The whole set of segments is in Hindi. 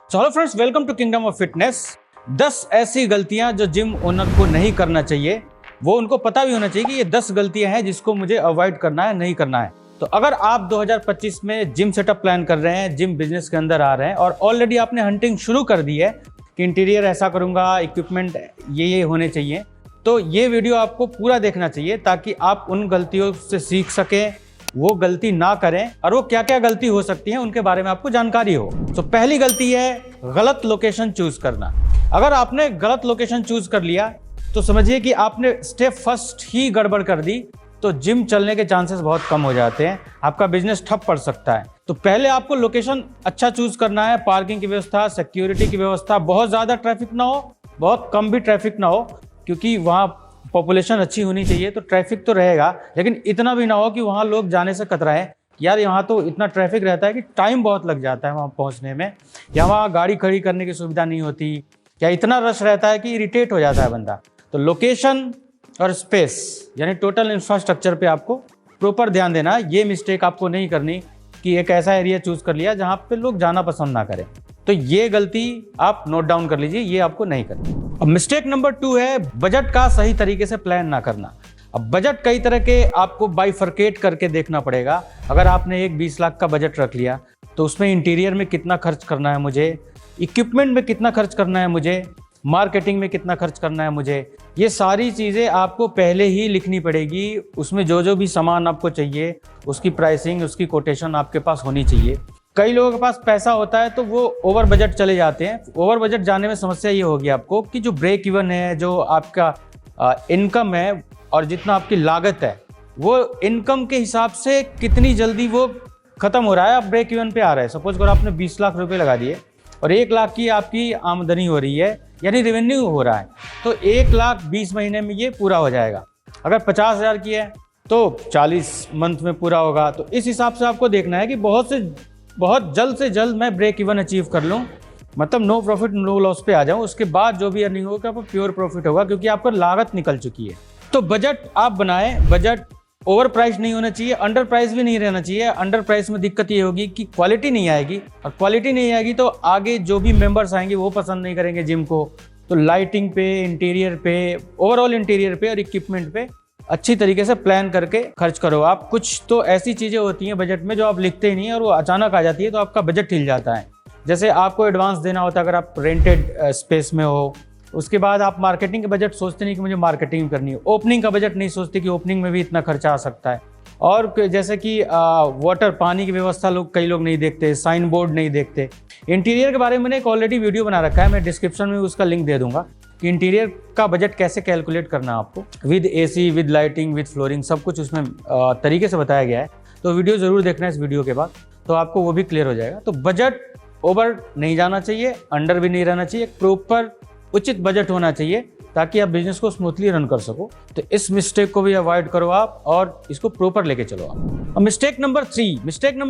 Hello friends, welcome to kingdom of fitness. 10 ऐसी गलतियां जो जिम ओनर को नहीं करना चाहिए, वो उनको पता भी होना चाहिए कि ये 10 गलतियां हैं जिसको मुझे अवॉइड करना है, नहीं करना है। तो अगर आप 2025 में जिम सेटअप प्लान कर रहे हैं, जिम बिजनेस के अंदर आ रहे हैं और ऑलरेडी आपने हंटिंग शुरू कर दी है कि इंटीरियर ऐसा करूंगा, इक्विपमेंट ये होने चाहिए, तो ये वीडियो आपको पूरा देखना चाहिए ताकि आप उन गलतियों से सीख सकें, वो गलती ना करें और वो क्या क्या गलती हो सकती है उनके बारे में आपको जानकारी हो। तो पहली गलती है गलत लोकेशन चूज करना। अगर आपने गलत लोकेशन चूज कर लिया तो समझिए कि आपने स्टेप फर्स्ट ही गड़बड़ कर दी, तो जिम चलने के चांसेस बहुत कम हो जाते हैं, आपका बिजनेस ठप पड़ सकता है। तो पहले आपको लोकेशन अच्छा चूज करना है, पार्किंग की व्यवस्था, सिक्योरिटी की व्यवस्था, बहुत ज़्यादा ट्रैफिक ना हो, बहुत कम भी ट्रैफिक ना हो, क्योंकि वहाँ पॉपुलेशन अच्छी होनी चाहिए। तो ट्रैफिक तो रहेगा, लेकिन इतना भी ना हो कि वहाँ लोग जाने से कतराएं, यार यहाँ तो इतना ट्रैफिक रहता है कि टाइम बहुत लग जाता है वहाँ पहुँचने में, या वहाँ गाड़ी खड़ी करने की सुविधा नहीं होती, या इतना रश रहता है कि इरिटेट हो जाता है बंदा। तो लोकेशन और स्पेस यानी टोटल इंफ्रास्ट्रक्चर पे आपको प्रॉपर ध्यान देना है। ये मिस्टेक आपको नहीं करनी कि एक ऐसा एरिया चूज कर लिया जहाँ पे लोग जाना पसंद ना करें। तो ये गलती आप नोट डाउन कर लीजिए, ये आपको नहीं करनी। अब मिस्टेक नंबर 2 है बजट का सही तरीके से प्लान ना करना। अब बजट कई तरह के आपको बाइफरकेट करके देखना पड़ेगा। अगर आपने एक 20 लाख का बजट रख लिया तो उसमें इंटीरियर में कितना खर्च करना है मुझे, इक्विपमेंट में कितना खर्च करना है मुझे, मार्केटिंग में कितना खर्च करना है मुझे, ये सारी चीज़ें आपको पहले ही लिखनी पड़ेगी। उसमें जो जो भी सामान आपको चाहिए उसकी प्राइसिंग, उसकी कोटेशन आपके पास होनी चाहिए। कई लोगों के पास पैसा होता है तो वो ओवर बजट चले जाते हैं। ओवर बजट जाने में समस्या ये होगी आपको कि जो ब्रेक इवन है, जो आपका इनकम है और जितना आपकी लागत है, वो इनकम के हिसाब से कितनी जल्दी वो खत्म हो रहा है, आप ब्रेक इवन पे आ रहे हैं। सपोज करो आपने 20 लाख रुपए लगा दिए और 1 लाख की आपकी आमदनी हो रही है, यानी रेवेन्यू हो रहा है, तो 1 लाख 20 महीने में ये पूरा हो जाएगा। अगर 50,000 की है तो 40 मंथ में पूरा होगा। तो इस हिसाब से आपको देखना है कि बहुत जल्द से जल्द मैं ब्रेक इवन अचीव कर लूँ, मतलब नो प्रॉफिट नो लॉस पे आ जाऊँ। उसके बाद जो भी अर्निंग होगा वो प्योर प्रॉफिट होगा, क्योंकि आपका लागत निकल चुकी है। तो बजट आप बनाएं, बजट ओवर प्राइस नहीं होना चाहिए, अंडर प्राइस भी नहीं रहना चाहिए। अंडर प्राइस में दिक्कत ये होगी कि क्वालिटी नहीं आएगी, और क्वालिटी नहीं आएगी तो आगे जो भी मेंबर्स आएंगे वो पसंद नहीं करेंगे जिम को। तो लाइटिंग पे, इंटीरियर पे, ओवरऑल इंटीरियर पे और इक्विपमेंट पे अच्छी तरीके से प्लान करके खर्च करो। आप कुछ तो ऐसी चीज़ें होती हैं बजट में जो आप लिखते ही नहीं है और वो अचानक आ जाती है, तो आपका बजट हिल जाता है। जैसे आपको एडवांस देना होता है अगर आप रेंटेड स्पेस में हो, उसके बाद आप मार्केटिंग का बजट सोचते नहीं कि मुझे मार्केटिंग करनी है, ओपनिंग का बजट नहीं सोचते कि ओपनिंग में भी इतना खर्चा आ सकता है। और जैसे कि वाटर, पानी की व्यवस्था कई लोग नहीं देखते, साइन बोर्ड नहीं देखते। इंटीरियर के बारे में मैंने एक ऑलरेडी वीडियो बना रखा है, मैं डिस्क्रिप्शन में उसका लिंक दे दूंगा कि इंटीरियर का बजट कैसे कैलकुलेट करना है आपको, with AC, with lighting, with flooring, सब कुछ उसमें तरीके से बताया गया है। तो वीडियो ज़रूर देखना इस वीडियो के बाद, तो आपको वो भी क्लियर हो जाएगा। तो बजट ओवर नहीं जाना चाहिए, अंडर भी नहीं रहना चाहिए, प्रॉपर उचित बजट होना चाहिए ताकि आप बिजनेस को स्मूथली रन कर सको। तो इस मिस्टेक को भी अवॉइड करो आप और इसको प्रॉपर लेके चलो आप। अब मिस्टेक नंबर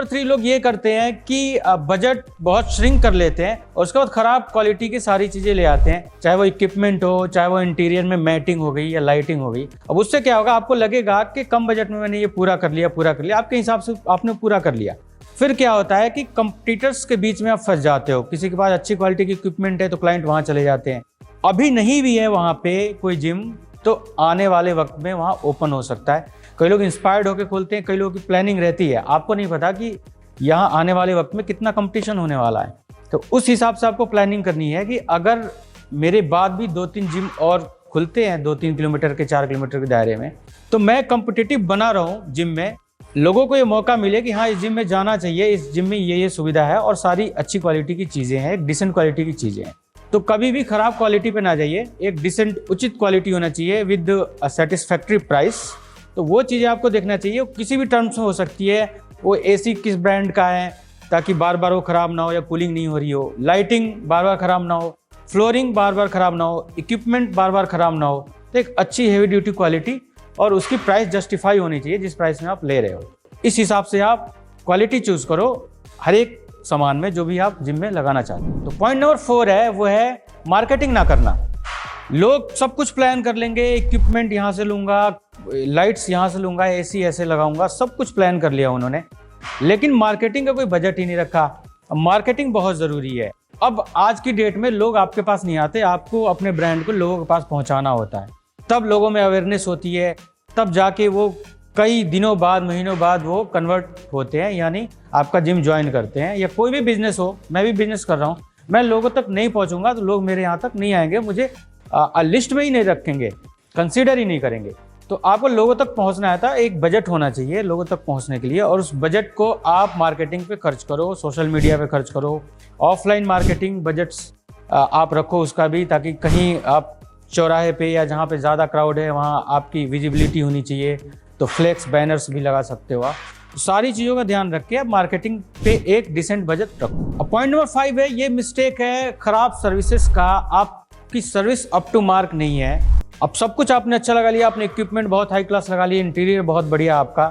3 लोग ये करते हैं कि बजट बहुत श्रिंक कर लेते हैं और उसके बाद खराब क्वालिटी की सारी चीजें ले आते हैं, चाहे वो इक्विपमेंट हो, चाहे वो इंटीरियर में मैटिंग हो गई या लाइटिंग हो गई। अब उससे क्या होगा, आपको लगेगा कि कम बजट में मैंने ये पूरा कर लिया, आपके हिसाब से आपने पूरा कर लिया। फिर क्या होता है कि कंपटीटर्स के बीच में आप फंस जाते हो। किसी के पास अच्छी क्वालिटी की इक्विपमेंट है तो क्लाइंट वहां चले जाते हैं। अभी नहीं भी है वहां पे कोई जिम, तो आने वाले वक्त में वहां ओपन हो सकता है। कई लोग इंस्पायर्ड होकर खोलते हैं, कई लोगों की प्लानिंग रहती है, आपको नहीं पता कि यहाँ आने वाले वक्त में कितना कंपटीशन होने वाला है। तो उस हिसाब से आपको प्लानिंग करनी है कि अगर मेरे बाद भी 2-3 जिम और खुलते हैं 2-3 किलोमीटर के, 4 किलोमीटर के दायरे में, तो मैं कंपिटिटिव बना रहा हूँ जिम में, लोगों को ये मौका मिले कि हाँ इस जिम में जाना चाहिए, इस जिम में ये सुविधा है और सारी अच्छी क्वालिटी की चीज़ें हैं, डिसेंट क्वालिटी की चीज़ें हैं। तो कभी भी खराब क्वालिटी पे ना जाइए, एक डिसेंट उचित क्वालिटी होना चाहिए विद सेटिस्फैक्ट्री प्राइस। तो वो चीज़ें आपको देखना चाहिए, किसी भी टर्म्स में हो सकती है। वो एसी किस ब्रांड का है ताकि बार बार वो ख़राब ना हो, या कूलिंग नहीं हो रही हो, लाइटिंग बार बार ख़राब ना हो, फ्लोरिंग बार बार ख़राब ना हो, इक्विपमेंट बार बार ख़राब ना हो। तो एक अच्छी हैवी ड्यूटी क्वालिटी और उसकी प्राइस जस्टिफाई होनी चाहिए जिस प्राइस में आप ले रहे हो। इस हिसाब से आप क्वालिटी चूज़ करो हर एक सामान में जो भी आप जिम में लगाना चाहते हैं। तो पॉइंट नंबर 4 है, वो है मार्केटिंग ना करना। लोग सब कुछ प्लान कर लेंगे, इक्विपमेंट यहाँ से लूँगा, लाइट्स यहाँ से लूँगा, एसी ऐसे लगाऊंगा, सब कुछ प्लान कर लिया उन्होंने, लेकिन मार्केटिंग का कोई बजट ही नहीं रखा। मार्केटिंग बहुत ज़रूरी है। अब आज की डेट में लोग आपके पास नहीं आते, आपको अपने ब्रांड को लोगों के पास पहुंचाना होता है, तब लोगों में अवेयरनेस होती है, तब जाके वो कई दिनों बाद, महीनों बाद वो कन्वर्ट होते हैं, यानी आपका जिम ज्वाइन करते हैं। या कोई भी बिजनेस हो, मैं भी बिजनेस कर रहा हूँ, मैं लोगों तक नहीं पहुंचूंगा तो लोग मेरे यहाँ तक नहीं आएंगे, मुझे लिस्ट में ही नहीं रखेंगे, कंसीडर ही नहीं करेंगे। तो आपको लोगों तक पहुंचना है, था एक बजट होना चाहिए लोगों तक पहुंचने के लिए, और उस बजट को आप मार्केटिंग पे खर्च करो, सोशल मीडिया पे खर्च करो, ऑफलाइन मार्केटिंग बजट्स आप रखो उसका भी, ताकि कहीं आप चौराहे पे या जहाँ पे ज़्यादा क्राउड है वहाँ आपकी विजिबिलिटी होनी चाहिए, तो फ्लेक्स बैनर्स भी लगा सकते हो आप। तो सारी चीज़ों का ध्यान रख के आप मार्केटिंग पे एक डिसेंट बजट रखो। अब पॉइंट नंबर 5 है, ये मिस्टेक है खराब सर्विसेज का। आपकी सर्विस अप टू मार्क नहीं है। अब सब कुछ आपने अच्छा लगा लिया, आपने इक्विपमेंट बहुत हाई क्लास लगा लिया, इंटीरियर बहुत बढ़िया आपका,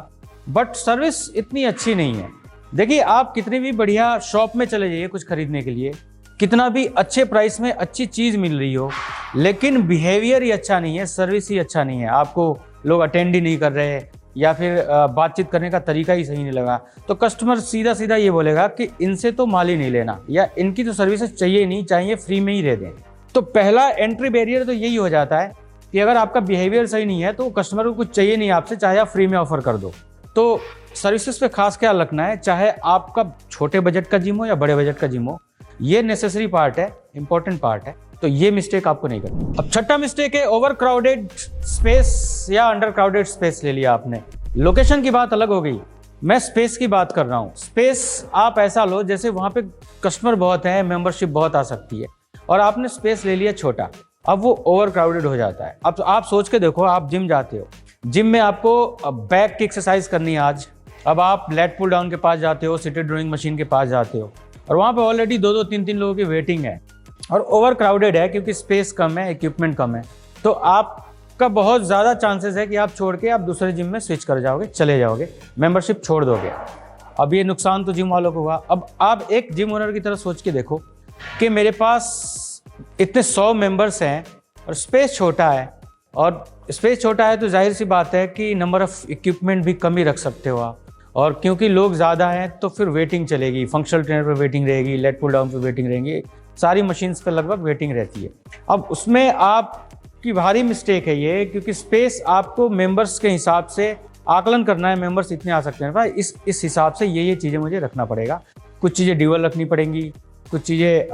बट सर्विस इतनी अच्छी नहीं है। देखिए, आप कितनी भी बढ़िया शॉप में चले जाइए कुछ खरीदने के लिए, कितना भी अच्छे प्राइस में अच्छी चीज़ मिल रही हो, लेकिन बिहेवियर ही अच्छा नहीं है, सर्विस ही अच्छा नहीं है, आपको लोग अटेंड ही नहीं कर रहे, या फिर बातचीत करने का तरीका ही सही नहीं लगा, तो कस्टमर सीधा सीधा ये बोलेगा कि इनसे तो माल ही नहीं लेना, या इनकी तो सर्विसेज चाहिए ही नहीं, चाहिए फ्री में ही दे दें। तो पहला एंट्री बैरियर तो यही हो जाता है कि अगर आपका बिहेवियर सही नहीं है तो कस्टमर को कुछ चाहिए नहीं आपसे, चाहे आप फ्री में ऑफर कर दो। तो सर्विसेज पे खास ख्याल रखना है, चाहे आपका छोटे बजट का जिम हो या बड़े बजट का जिम हो, ये नेसेसरी पार्ट है, इंपॉर्टेंट पार्ट है, तो ये मिस्टेक आपको नहीं करनी। अब छठा मिस्टेक है ओवर क्राउडेड स्पेस या अंडर क्राउडेड स्पेस ले लिया आपने। लोकेशन की बात अलग हो गई, मैं स्पेस की बात कर रहा हूँ। स्पेस आप ऐसा लो जैसे वहाँ पे कस्टमर बहुत है, मेंबरशिप बहुत आ सकती है, और आपने स्पेस ले लिया छोटा, अब वो ओवर क्राउडेड हो जाता है। अब आप सोच के देखो, आप जिम जाते हो, जिम में आपको बैक की एक्सरसाइज करनी है आज, अब आप लेट पुल डाउन के पास जाते हो, सिटेड रोइंग मशीन के पास जाते हो, और वहाँ पे ऑलरेडी 2-2, 3-3 लोगों की वेटिंग है, और ओवर क्राउडेड है क्योंकि स्पेस कम है, इक्विपमेंट कम है, तो आपका बहुत ज़्यादा चांसेस है कि आप छोड़ के आप दूसरे जिम में स्विच कर जाओगे, चले जाओगे, मेंबरशिप छोड़ दोगे। अब ये नुकसान तो जिम वालों को हुआ। अब आप एक जिम ओनर की तरह सोच के देखो कि मेरे पास इतने 100 मेंबर्स हैं और स्पेस छोटा है, और स्पेस छोटा है तो जाहिर सी बात है कि नंबर ऑफ़ इक्विपमेंट भी कम ही रख सकते हो आप, और क्योंकि लोग ज़्यादा हैं तो फिर वेटिंग चलेगी, फंक्शनल ट्रेनर पर वेटिंग रहेगी, लेट पुल डाउन पर वेटिंग रहेंगी, सारी मशीन्स पर लगभग वेटिंग रहती है। अब उसमें आपकी भारी मिस्टेक है ये, क्योंकि स्पेस आपको मेंबर्स के हिसाब से आकलन करना है, मेंबर्स इतने आ सकते हैं भाई, इस हिसाब से ये चीज़ें मुझे रखना पड़ेगा। कुछ चीज़ें ड्यूअल रखनी पड़ेंगी, कुछ चीज़ें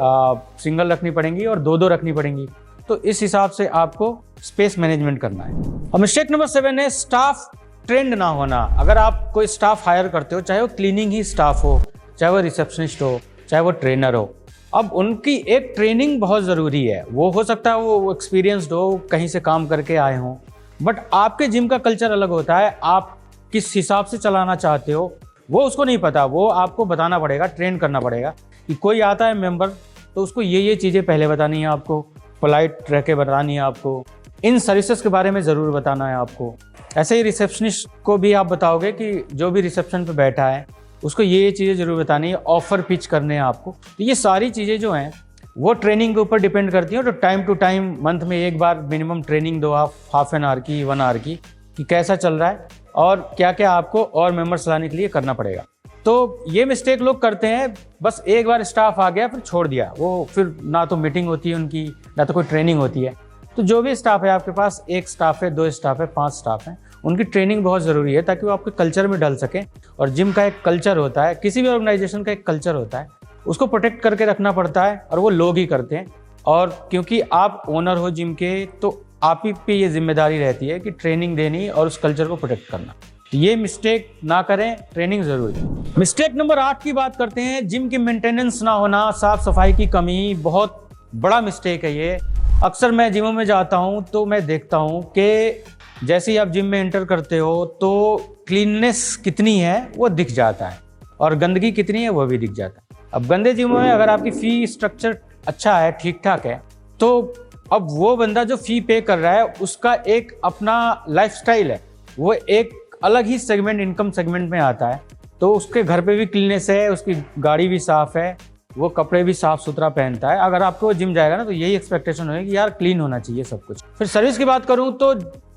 सिंगल रखनी पड़ेंगी, और 2-2 रखनी पड़ेंगी, तो इस हिसाब से आपको स्पेस मैनेजमेंट करना है। अब मिस्टेक नंबर 7 है स्टाफ ट्रेंड ना होना। अगर आप कोई स्टाफ हायर करते हो, चाहे वो क्लीनिंग ही स्टाफ हो, चाहे वो रिसेप्शनिस्ट हो, चाहे वो ट्रेनर हो, अब उनकी एक ट्रेनिंग बहुत ज़रूरी है। वो हो सकता है वो एक्सपीरियंस्ड हो, कहीं से काम करके आए हों, बट आपके जिम का कल्चर अलग होता है, आप किस हिसाब से चलाना चाहते हो वो उसको नहीं पता, वो आपको बताना पड़ेगा, ट्रेन करना पड़ेगा कि कोई आता है मेंबर तो उसको ये चीज़ें पहले बतानी है आपको, पोलाइट रह के बतानी है आपको, इन सर्विसेज के बारे में ज़रूर बताना है आपको। ऐसे ही रिसेप्शनिस्ट को भी आप बताओगे कि जो भी रिसेप्शन पे बैठा है उसको ये चीज़ें ज़रूर बतानी है, ऑफ़र पिच करने हैं आपको। तो ये सारी चीज़ें जो हैं वो ट्रेनिंग के ऊपर डिपेंड करती हैं, तो टाइम टू टाइम मंथ में एक बार मिनिमम ट्रेनिंग दो आप, हाफ एन आवर की, 1 आवर की, कि कैसा चल रहा है और क्या क्या आपको और मेंबर्स लाने के लिए करना पड़ेगा। तो ये मिस्टेक लोग करते हैं, बस एक बार स्टाफ आ गया फिर छोड़ दिया, वो फिर ना तो मीटिंग होती है उनकी, ना तो कोई ट्रेनिंग होती है। तो जो भी स्टाफ है आपके पास, 1 स्टाफ है, 2 स्टाफ है, 5 स्टाफ हैं, उनकी ट्रेनिंग बहुत ज़रूरी है ताकि वो आपके कल्चर में ढल सकें। और जिम का एक कल्चर होता है, किसी भी ऑर्गेनाइजेशन का एक कल्चर होता है, उसको प्रोटेक्ट करके रखना पड़ता है, और वो लोग ही करते हैं। और क्योंकि आप ओनर हो जिम के, तो आप ही पे ये जिम्मेदारी रहती है कि ट्रेनिंग देनी और उस कल्चर को प्रोटेक्ट करना। ये मिस्टेक ना करें, ट्रेनिंग जरूरी है। मिस्टेक नंबर 8 की बात करते हैं, जिम की मेंटेनेंस ना होना, साफ सफाई की कमी, बहुत बड़ा मिस्टेक है ये। अक्सर मैं जिमों में जाता हूँ तो मैं देखता हूँ कि जैसे ही आप जिम में एंटर करते हो तो क्लीननेस कितनी है वो दिख जाता है, और गंदगी कितनी है वो भी दिख जाता है। अब गंदे जिमों में अगर आपकी फ़ी स्ट्रक्चर अच्छा है, ठीक ठाक है, तो अब वो बंदा जो फ़ी पे कर रहा है उसका एक अपना लाइफस्टाइल है, वो एक अलग ही सेगमेंट, इनकम सेगमेंट में आता है। तो उसके घर पे भी क्लीननेस है, उसकी गाड़ी भी साफ़ है, वो कपड़े भी साफ़ सुथरा पहनता है। अगर आपको जिम जाएगा ना तो यही एक्सपेक्टेशन होगी कि यार क्लीन होना चाहिए सब कुछ। फिर सर्विस की बात करूँ तो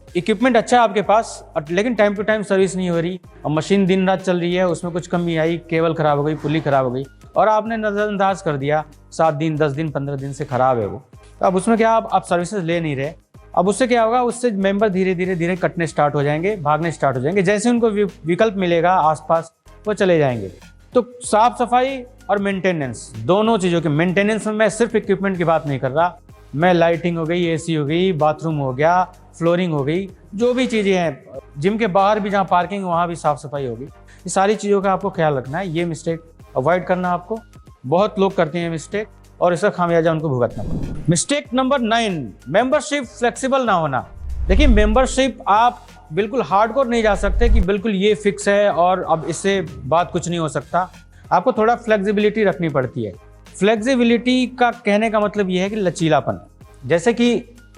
इक्विपमेंट अच्छा है आपके पास, लेकिन टाइम टू टाइम सर्विस नहीं हो रही, और मशीन दिन रात चल रही है, उसमें कुछ कमी आई, केबल ख़राब हो गई, पुली ख़राब हो गई, और आपने नज़रअंदाज कर दिया 7 दिन 10 दिन 15 दिन से ख़राब है वो, तो अब उसमें क्या आप सर्विसेज ले नहीं रहे। अब उससे क्या होगा, उससे मेंबर धीरे धीरे कटने स्टार्ट हो जाएंगे, भागने स्टार्ट हो जाएंगे। जैसे उनको विकल्प मिलेगा आसपास वो चले जाएंगे। तो साफ सफाई और मेंटेनेंस, दोनों चीज़ों के मेंटेनेंस में मैं सिर्फ इक्विपमेंट की बात नहीं कर रहा, मैं लाइटिंग हो गई, एसी हो गई, बाथरूम हो गया, फ्लोरिंग हो गई, जो भी चीज़ें हैं, जिम के बाहर भी जहाँ पार्किंग वहाँ भी साफ़ सफाई होगी, ये सारी चीज़ों का आपको ख्याल रखना है। ये मिस्टेक अवॉइड करना आपको, बहुत लोग करते हैं मिस्टेक और इसका खामियाजा उनको भुगतना पड़ता है। मिस्टेक नंबर 9, मेंबरशिप फ्लेक्सिबल ना होना। देखिए मेंबरशिप आप बिल्कुल हार्डकोर नहीं जा सकते कि बिल्कुल ये फिक्स है और अब इससे बात कुछ नहीं हो सकता। आपको थोड़ा फ्लेक्सिबिलिटी रखनी पड़ती है। फ्लेक्सिबिलिटी का कहने का मतलब ये है कि लचीलापन। जैसे कि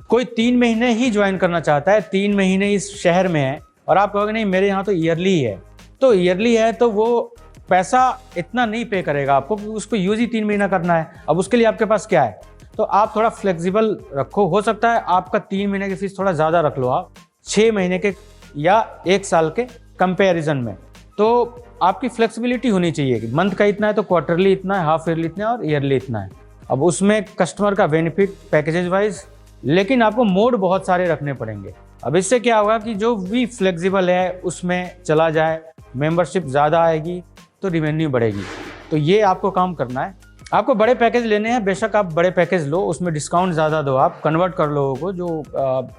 कोई 3 महीने ही ज्वाइन करना चाहता है, 3 महीने इस शहर में है और आप कहोगे नहीं मेरे यहाँ तो ईयरली है, तो ईयरली है तो वो पैसा इतना नहीं पे करेगा आपको, उसको यूज ही 3 महीना करना है। अब उसके लिए आपके पास क्या है, तो आप थोड़ा फ्लेक्सिबल रखो। हो सकता है आपका 3 महीने की फीस थोड़ा ज़्यादा रख लो आप 6 महीने के या 1 साल के कंपैरिजन में। तो आपकी फ्लेक्सिबिलिटी होनी चाहिए कि मंथ का इतना है तो क्वार्टरली इतना है, हाफ ईयरली इतना है और ईयरली इतना है। अब उसमें कस्टमर का बेनिफिट पैकेजेज वाइज, लेकिन आपको मोड बहुत सारे रखने पड़ेंगे। अब इससे क्या होगा कि जो भी फ्लेक्सिबल है उसमें चला जाए, मेंबरशिप ज़्यादा आएगी तो रिवेन्यू बढ़ेगी। तो ये आपको काम करना है। आपको बड़े पैकेज लेने हैं, बेशक आप बड़े पैकेज लो, उसमें डिस्काउंट ज़्यादा दो, आप कन्वर्ट कर लोगों को जो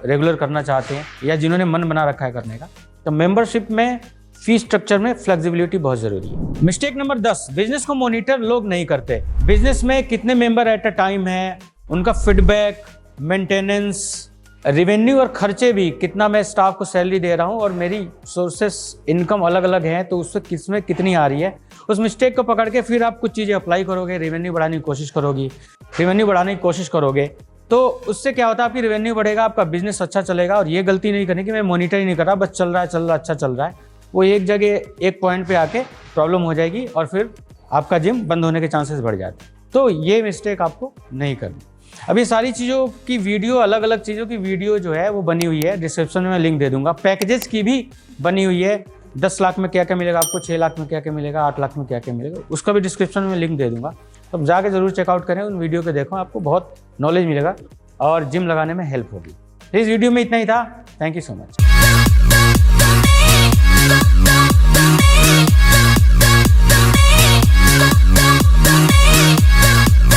रेगुलर करना चाहते हैं या जिन्होंने मन बना रखा है करने का। तो मेंबरशिप में फी स्ट्रक्चर में फ्लेक्सिबिलिटी बहुत ज़रूरी है। मिस्टेक नंबर 10, बिजनेस को मॉनिटर लोग नहीं करते। बिजनेस में कितने मेंबर एट अ टाइम है, उनका फीडबैक, मेंटेनेंस, रेवेन्यू और खर्चे भी, कितना मैं स्टाफ को सैलरी दे रहा हूँ और मेरी सोर्सेस इनकम अलग अलग हैं तो उससे किसमें कितनी आ रही है, उस मिस्टेक को पकड़ के फिर आप कुछ चीज़ें अप्लाई करोगे, रेवेन्यू बढ़ाने की कोशिश करोगे तो उससे क्या होता है, आपकी रेवेन्यू बढ़ेगा, आपका बिजनेस अच्छा चलेगा। और ये गलती नहीं करनी कि मैं मॉनिटर ही नहीं कर रहा, बस चल रहा है अच्छा चल रहा है, वो एक जगह एक पॉइंट पे आके प्रॉब्लम हो जाएगी और फिर आपका जिम बंद होने के चांसेस बढ़ जाते हैं। तो ये मिस्टेक आपको नहीं करनी। अब ये सारी चीज़ों की वीडियो, अलग अलग चीज़ों की वीडियो जो है वो बनी हुई है, डिस्क्रिप्शन में मैं लिंक दे दूंगा। पैकेजेस की भी बनी हुई है, 10 लाख में क्या क्या मिलेगा आपको, 6 लाख में क्या क्या मिलेगा, 8 लाख में क्या क्या मिलेगा, उसका भी डिस्क्रिप्शन में लिंक दे दूंगा। अब जाके जरूर चेकआउट करें, उन वीडियो को देखो, आपको बहुत नॉलेज मिलेगा और जिम लगाने में हेल्प होगी। इस वीडियो में इतना ही था। Thank you so much.